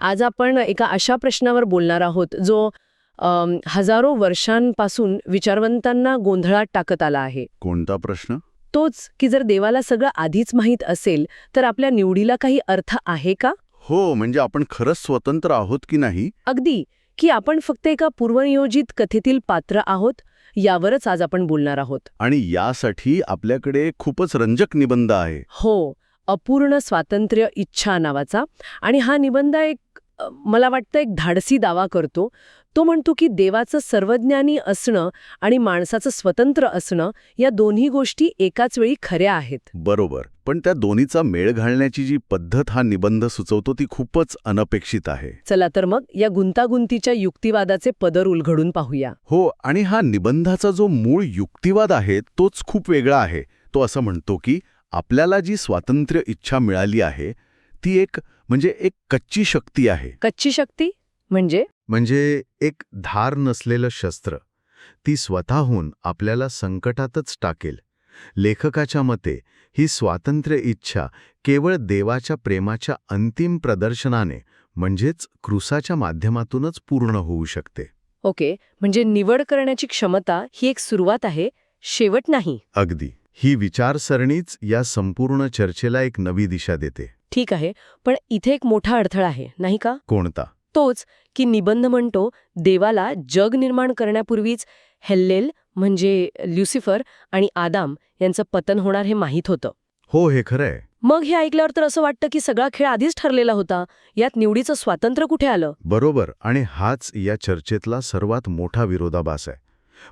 आज आपण एका अशा प्रश्नावर बोलणार आहोत जो हजारो वर्षांपासून विचारवंतांना गोंधळात टाकत आला आहे. कोणता प्रश्न? तोच की जर देवाला सगळं आधीच माहीत असेल तर आपल्या निवडीला काही अर्थ आहे का? हो, म्हणजे आपण खरंच स्वतंत्र आहोत की नाही? अगदी, की आपण फक्त एका पूर्वनियोजित कथेतील पात्र आहोत, यावरच आज आपण बोलणार आहोत. आणि यासाठी आपल्याकडे खूपच रंजक निबंध आहे. हो, अपूर्ण स्वातंत्र्य इच्छा नावाचा. आणि हा निबंध मला वाटतं एक धाडसी दावा करतो. तो म्हणतो की देवाचं सर्वज्ञानी असणं आणि माणसाचं स्वतंत्र असणं या दोन्ही गोष्टी एकाच वेळी खऱ्या आहेत. बरोबर, पण त्या दोन्हीचा मेळ घालण्याची जी पद्धत हा निबंध सुचवतो ती खूपच अनपेक्षित आहे. चला तर मग या गुंतागुंतीच्या युक्तिवादाचे पदर उलगडून पाहूया. हो, आणि हा निबंधाचा जो मूळ युक्तिवाद आहे तोच खूप वेगळा आहे. तो असं म्हणतो की आपल्याला जी स्वातंत्र्य इच्छा मिळाली आहे ती एक कच्ची शक्ती आहे. कच्ची शक्ती म्हणजे एक धार नसलेलं शस्त्र. ती स्वतःहून आपल्याला संकटातच टाकेल. लेखकाच्या मते ही स्वातंत्र्य इच्छा केवळ देवाच्या प्रेमाच्या अंतिम प्रदर्शनाने म्हणजेच क्रूसाच्या माध्यमातूनच पूर्ण होऊ शकते. ओके, म्हणजे निवड करण्याची क्षमता ही एक सुरुवात आहे, शेवट नाही. अगदी. ही विचारसरणीच या संपूर्ण चर्चेला एक नवी दिशा देते. ठीक आहे, पण इथे एक मोठा अडथळा आहे, नाही का? कोणता? तोच की निबंध म्हणतो देवाला जग निर्माण करण्यापूर्वीच हेल्लेल म्हणजे ल्युसिफर आणि आदाम यांचं पतन होणार हे माहीत होतं. हो, हे खरंय. मग हे ऐकल्यावर तर असं वाटतं की सगळा खेळ आधीच ठरलेला होता. यात निवडीचं स्वातंत्र्य कुठे आलं? बरोबर, आणि हाच या चर्चेतला सर्वात मोठा विरोधाभास आहे.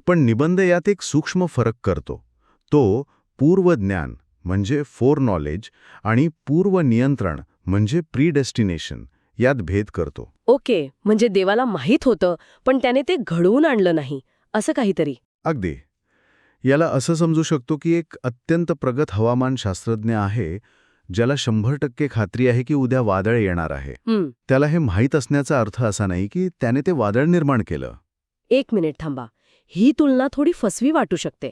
पण निबंध यात एक सूक्ष्म फरक करतो. तो पूर्वज्ञान म्हणजे फोर नॉलेज आणि पूर्व नियंत्रण म्हणजे प्रीडेस्टिनेशन यात भेद करतो. ओके, म्हणजे देवाला माहीत होतं पण त्याने ते घडवून आणलं नाही, असं काहीतरी. अगदी. याला असं समजू शकतो की एक अत्यंत प्रगत हवामानशास्त्रज्ञ आहे ज्याला 100% खात्री आहे की उद्या वादळ येणार आहे. त्याला हे माहीत असण्याचा अर्थ असा नाही की त्याने ते वादळ निर्माण केलं. एक मिनिट थांबा, ही तुलना थोडी फसवी वाटू शकते.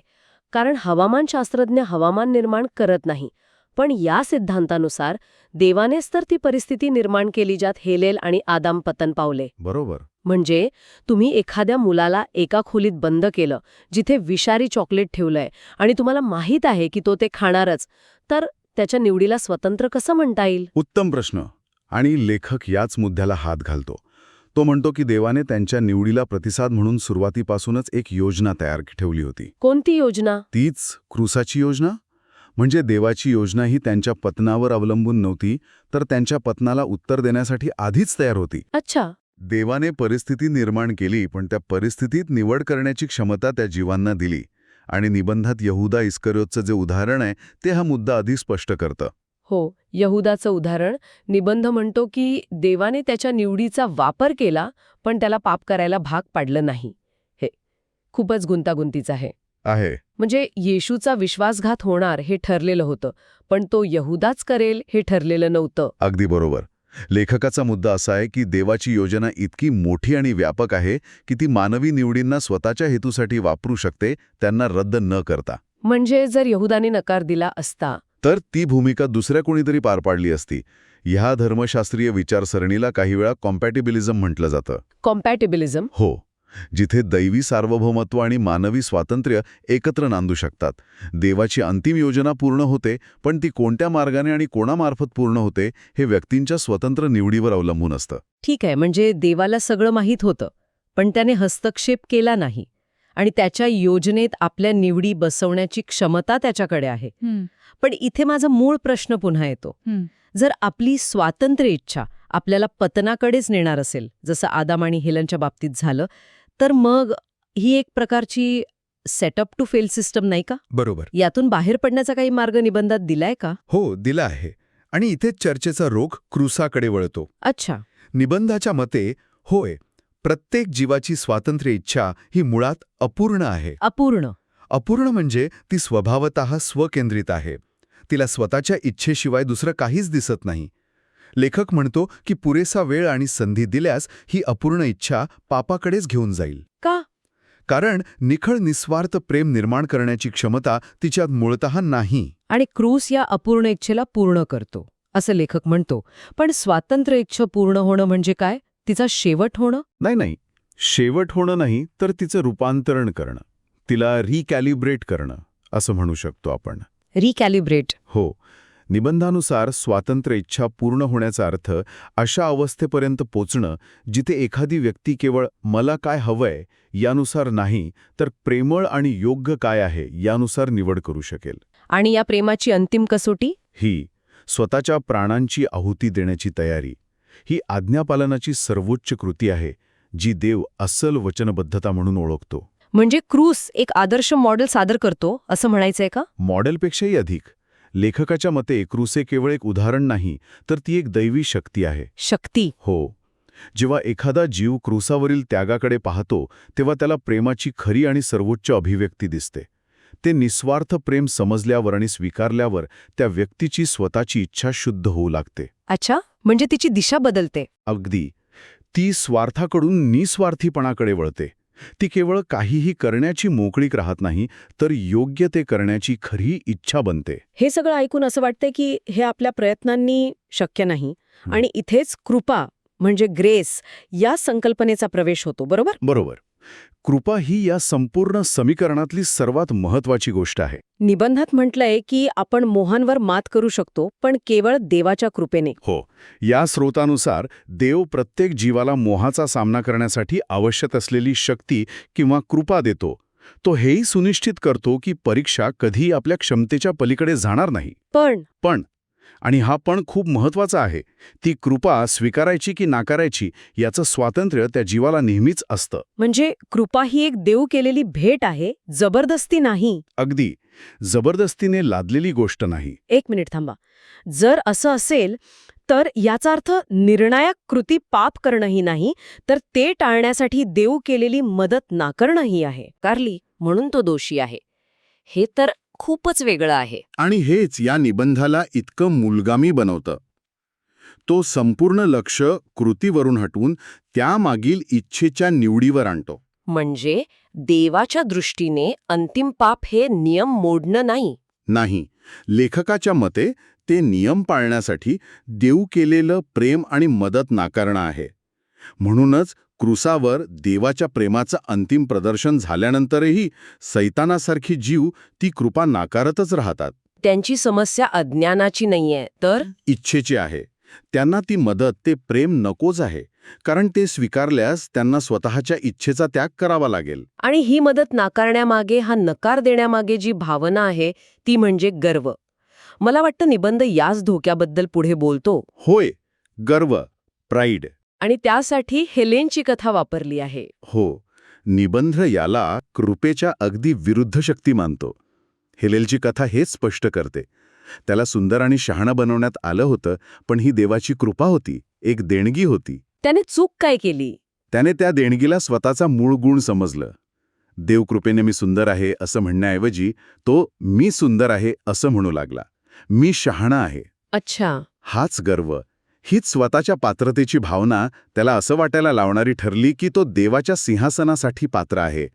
कारण हवामानशास्त्रज्ञ हवामान निर्माण करत नाही, पण या सिद्धांतानुसार देवानेच तर ती परिस्थिती निर्माण केली ज्यात हेलेल आणि आदाम पतन पावले. बरोबर. म्हणजे तुम्ही एखाद्या मुलाला एका खोलीत बंद केलं जिथे विषारी चॉकलेट ठेवलंय आणि तुम्हाला माहीत आहे की तो ते खाणारच, तर त्याच्या निवडीला स्वतंत्र कसं म्हणता येईल? उत्तम प्रश्न. आणि लेखक याच मुद्द्याला हात घालतो. तो म्हणतो की देवाने त्यांच्या निवडीला प्रतिसाद म्हणून सुरुवातीपासूनच एक योजना तयार ठेवली होती. कोणती योजना? तीच क्रूसाची योजना. म्हणजे देवाची योजना ही त्यांच्या पतनावर अवलंबून नव्हती, तर त्यांच्या पतनाला उत्तर देण्यासाठी आधीच तयार होती. अच्छा. देवाने परिस्थिती निर्माण केली, पण त्या परिस्थितीत निवड करण्याची क्षमता त्या जीवांना दिली. आणि निबंधात यहुदा इस्करियोतचं जे उदाहरण आहे ते हा मुद्दा अधिक स्पष्ट करतं. हो, यहुदाचं उदाहरण. निबंध म्हणतो की देवाने त्याच्या निवडीचा वापर केला पण त्याला पाप करायला भाग पाडलं नाही. हे खूपच गुंतागुंतीचं आहे. म्हणजे येशूचा विश्वासघात होणार हे ठरलेलं होतं, पण तो यहुदाच करेल हे ठरलेलं नव्हतं. अगदी बरोबर. लेखकाचा मुद्दा असा आहे की देवाची योजना इतकी मोठी आणि व्यापक आहे की ती मानवी निवडींना स्वतःच्या हेतूसाठी वापरू शकते, त्यांना रद्द न करता. म्हणजे जर यहुदाने नकार दिला असता तर ती भूमिका दुसऱ्या कोणीतरी पार पाडली असती. ह्या धर्मशास्त्रीय विचारसरणीला काही वेळा कॉम्पॅटिबिलिझम म्हटलं जातं. कॉम्पॅटिबिलिझम? हो, जिथे दैवी सार्वभौमत्व आणि मानवी स्वातंत्र्य एकत्र नांदू शकतात. देवाची अंतिम योजना पूर्ण होते, पण ती कोणत्या मार्गाने आणि कोणामार्फत पूर्ण होते हे व्यक्तींच्या स्वतंत्र निवडीवर अवलंबून असतं. ठीक आहे, म्हणजे देवाला सगळं माहीत होतं पण त्याने हस्तक्षेप केला नाही आणि त्याच्या योजनेत आपल्या निवडी बसवण्याची क्षमता त्याच्याकडे आहे. पण इथे माझा मूळ प्रश्न पुन्हा येतो. जर आपली स्वातंत्र्य इच्छा आपल्याला पतनाकडेच नेणार असेल, जसं आदाम आणि हेलनच्या बाबतीत झालं, तर मग ही एक प्रकारची सेटअप टू फेल सिस्टम नाही का? बरोबर. यातून बाहेर पडण्याचा काही मार्ग निबंधात दिलाय का? हो, दिला आहे. आणि इथेच चर्चेचा रोख क्रूसाकडे वळतो. अच्छा. निबंधाच्या मते होय, प्रत्येक जीवाची स्वातंत्र्य इच्छा ही मुळात अपूर्ण आहे. अपूर्ण म्हणजे ती स्वभावतः स्वकेंद्रित आहे. तिला स्वतःच्या इच्छेशिवाय दुसरं काहीच दिसत नाही. लेखक म्हणतो की पुरेसा वेळ आणि संधी दिल्यास ही अपूर्ण इच्छा पापाकडेच घेऊन जाईल. का? कारण निखळ निस्वार्थ प्रेम निर्माण करण्याची क्षमता तिच्यात मूळतः नाही. आणि क्रूस या अपूर्ण इच्छेला पूर्ण करतो, असं लेखक म्हणतो. पण स्वातंत्र्य इच्छा पूर्ण होणं म्हणजे काय? तिचा शेवट होणं? नाही, शेवट होणं नाही, तर तिचं रूपांतरण करणं, तिला रिकॅलिब्रेट करणं असं म्हणू शकतो आपण. रिकॅलिब्रेट. हो. निबंधानुसार स्वातंत्र्य इच्छा पूर्ण होण्याचा अर्थ अशा अवस्थेपर्यंत पोचणं जिथे एखादी व्यक्ती केवळ मला काय हवंय यानुसार नाही, तर प्रेमळ आणि योग्य काय आहे यानुसार निवड करू शकेल. आणि या प्रेमाची अंतिम कसोटी? ही स्वतःच्या प्राणांची आहुती देण्याची तयारी. ही आज्ञापालनाची सर्वोच्च कृती आहे, जी देव अस्सल वचनबद्धता म्हणून ओळखतो. म्हणजे क्रूस एक आदर्श मॉडेल सादर करतो असं म्हणायचंय का? मॉडेलपेक्षाही अधिक. लेखकाच्या मते क्रूस केवळ एक उदाहरण नाही, तर ती एक दैवी शक्ती आहे. शक्ती. हो. जेव्हा एखादा जीव क्रूसावरील त्यागाकडे पाहतो, तेव्हा त्याला प्रेमाची खरी आणि सर्वोच्च अभिव्यक्ती दिसते. ते निस्वार्थ प्रेम समजल्यावर आणि स्वीकारल्यावर त्या व्यक्तीची स्वतःची इच्छा शुद्ध होऊ लागते. अच्छा, म्हणजे तिची दिशा बदलते. अगदी. ती स्वार्थाकडून निस्वार्थीपणाकडे वळते. ती केवळ काहीही करण्याची मोकळीक राहत नाही, तर योग्य ते करण्याची खरी इच्छा बनते. हे सगळं ऐकून असं वाटतंय की हे आपल्या प्रयत्नांनी शक्य नाही आणि इथेच कृपा म्हणजे ग्रेस या संकल्पनेचा प्रवेश होतो, बरोबर? बरोबर. कृपा ही या संपूर्ण समीकरणातली सर्वात महत्वाची गोष्ट आहे. निबंधात म्हटलंय की आपण मोहांवर मात करू शकतो, पण केवळ देवाच्या कृपेने. हो. या स्रोतानुसार देव प्रत्येक जीवाला मोहाचा सामना करण्यासाठी आवश्यक असलेली शक्ती किंवा कृपा देतो. तो हेही सुनिश्चित करतो की परीक्षा कधीही आपल्या क्षमतेच्या पलीकडे जाणार नाही. पण आणि हा पण खूप महत्वाचा आहे, ती कृपा स्वीकारायची की नाकारायची याचं स्वातंत्र्य त्या जीवाला नेहमीच असतं. म्हणजे कृपा ही एक देव केलेली भेट आहे, जबरदस्ती नाही. अगदी. जबरदस्तीने लादलेली गोष्ट नाही. एक मिनिट थांबा. जर असं असेल तर याचा अर्थ निर्णायक कृती पाप करणंही नाही, तर ते टाळण्यासाठी देव केलेली मदत नाकरणंही आहे. कारली म्हणून तो दोषी आहे. हे तर खूपच वेगळं आहे. आणि हेच या निबंधाला इतकं मूलगामी बनवतं. तो संपूर्ण लक्ष कृतीवरून हटवून त्यामागील इच्छेच्या निवडीवर आणतो. म्हणजे देवाच्या दृष्टीने अंतिम पाप हे नियम मोडणं नाही. लेखकाच्या मते ते नियम पाळण्यासाठी देव केलेलं प्रेम आणि मदत नाकारणं आहे. म्हणूनच क्रूसावर देवाच्या प्रेमाचं अंतिम प्रदर्शन झाल्यानंतरही सैतानासारखी जीव ती कृपा नाकारतच राहतात. त्यांची समस्या अज्ञानाची नाहीये, तर इच्छेची आहे. त्यांना ती मदत, ते प्रेम नकोच आहे, कारण ते स्वीकारल्यास त्यांना स्वतःच्या इच्छेचा त्याग करावा लागेल. आणि ही मदत नाकारण्यामागे, हा नकार देण्यामागे जी भावना आहे ती म्हणजे गर्व. मला वाटतं निबंध याच धोक्याबद्दल पुढे बोलतो. होय, गर्व, प्राईड. आणि त्यासाठी हेलेनची कथा वापरली आहे. हो. निबंध याला कृपेच्या अगदी विरुद्ध शक्ती मानतो. हेलेनची कथा हेच स्पष्ट करते. त्याला सुंदर आणि शहाणं बनवण्यात आलं होतं, पण ही देवाची कृपा होती, एक देणगी होती. त्याने चूक काय केली? त्याने त्या देणगीला स्वतःचा मूळ गुण समजलं. देवकृपेने मी सुंदर आहे असं म्हणण्याऐवजी तो मी सुंदर आहे असं म्हणू लागला. मी शहाणा आहे. अच्छा. हाच गर्व, हीच स्वतःच्या पात्रतेची भावना त्याला असं वाटायला लावणारी ठरली की तो देवाच्या सिंहासनासाठी पात्र आहे.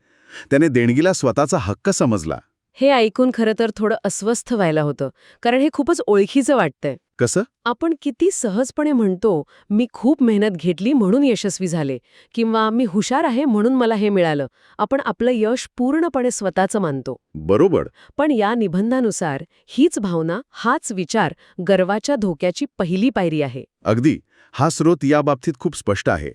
त्याने देणगीला स्वतःचा हक्क समजला. हे ऐकून खरं तर थोडं अस्वस्थ व्हायला होतं, कारण हे खूपच ओळखीचं वाटतंय. कसं? आपण किती सहजपणे म्हणतो, मी खूप मेहनत घेतली म्हणून यशस्वी झाले, किंवा मी हुशार आहे म्हणून मला हे मिळालं. आपण आपलं यश पूर्णपणे स्वतःचं मानतो. बरोबर. पण या निबंधानुसार हीच भावना, हाच विचार गर्वाच्या धोक्याची पहिली पायरी आहे. अगदी. हा स्रोत या बाबतीत खूप स्पष्ट आहे.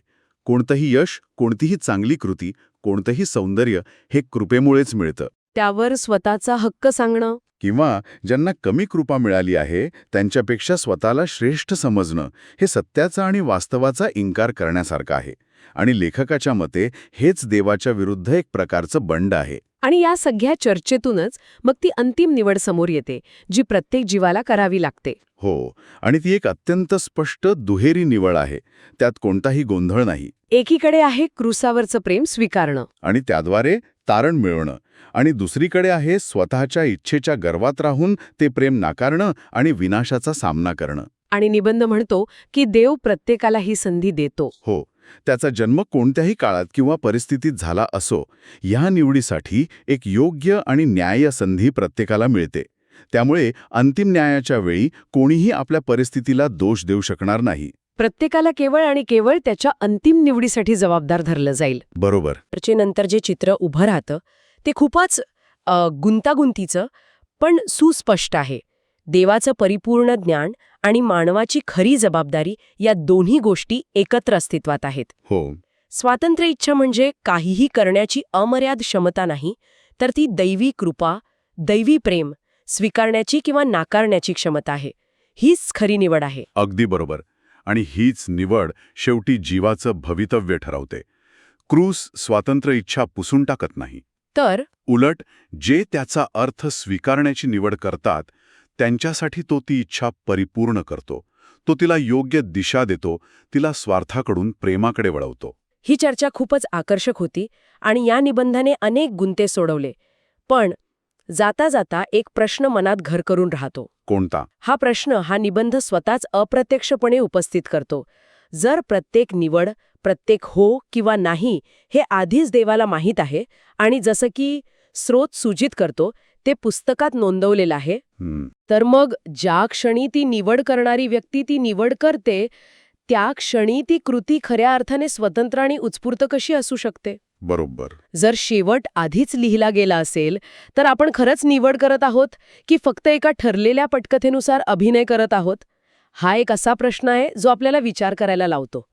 कोणतंही यश, कोणतीही चांगली कृती, कोणतंही सौंदर्य हे कृपेमुळेच मिळतं. त्यावर स्वतःचा हक्क सांगणं किंवा ज्यांना कमी कृपा मिळाली आहे त्यांच्यापेक्षा स्वतःला श्रेष्ठ समजणं हे सत्याचा आणि वास्तवाचा इन्कार करण्यासारखं आहे. आणि लेखकाच्या मते हेच देवाच्या विरुद्ध एक प्रकारचं बंड आहे. आणि या सगळ्या चर्चेतूनच मग ती अंतिम निवड समोर येते, जी प्रत्येक जीवाला करावी लागते. हो. आणि ती एक अत्यंत स्पष्ट दुहेरी निवड आहे. त्यात कोणताही गोंधळ नाही. एकीकडे आहे क्रूसावरचं प्रेम स्वीकारणं आणि त्याद्वारे तारण मिळवणं, आणि दुसरीकडे आहे स्वतःच्या इच्छेच्या गर्वात राहून ते प्रेम नाकारणं आणि विनाशाचा सामना करणं. आणि निबंध म्हणतो की देव प्रत्येकाला ही संधी देतो. हो. त्याचा जन्म कोणत्याही काळात किंवा परिस्थितीत झाला असो, या निवडीसाठी एक योग्य आणि न्याय्य संधी प्रत्येकाला मिळते. त्यामुळे अंतिम न्यायाच्या वेळी कोणीही आपल्या परिस्थितीला दोष देऊ शकणार नाही. प्रत्येकाला केवळ आणि केवळ त्याच्या अंतिम निवडीसाठी जबाबदार धरलं जाईल. बरोबर. नंतर जे चित्र उभं राहतं ते खूपच गुंतागुंतीचं पण सुस्पष्ट आहे. देवाचं परिपूर्ण ज्ञान आणि मानवाची खरी जबाबदारी या दोन्ही गोष्टी एकत्र अस्तित्वात आहेत. हो. स्वातंत्र्य इच्छा म्हणजे काहीही करण्याची अमर्याद क्षमता नाही, तर ती दैवी कृपा, दैवी प्रेम स्वीकारण्याची किंवा नाकारण्याची क्षमता आहे. हीच खरी निवड आहे. अगदी बरोबर. आणि हीच निवड शेवटी जीवाचं भवितव्य ठरवते. क्रूस स्वातंत्र्य इच्छा पुसून टाकत नाही. तर उलट जे त्याचा अर्थ स्वीकारण्याची निवड करतात त्यांच्यासाठी तो ती इच्छा परिपूर्ण करतो. तो तिला योग्य दिशा देतो, तिला स्वार्थाकडून प्रेमाकडे वळवतो. ही चर्चा खूपच आकर्षक होती आणि या निबंधाने अनेक गुंते सोडवले. पण जाता जाता एक प्रश्न मनात घर करून राहतो. कोणता? हा प्रश्न हा निबंध स्वतःच अप्रत्यक्षपणे उपस्थित करतो. जर प्रत्येक निवड, प्रत्येक हो किंवा नाही हे आधीच देवाला माहीत आहे आणि जसं की स्रोत सूचित करतो ते पुस्तकात नोंदवलेलं आहे, तर मग ज्या क्षणी ती निवड करणारी व्यक्ती ती निवड करते त्या क्षणी ती कृती खऱ्या अर्थाने स्वतंत्र आणि उत्स्फूर्त कशी असू शकते? बरोबर. जर शेवट आधीच लिहिला गेला असेल तर आपण खरंच निवड करत आहोत की फक्त एका ठरलेल्या पटकथेनुसार अभिनय करत आहोत? हा एक असा प्रश्न आहे जो आपल्याला विचार करायला लावतो.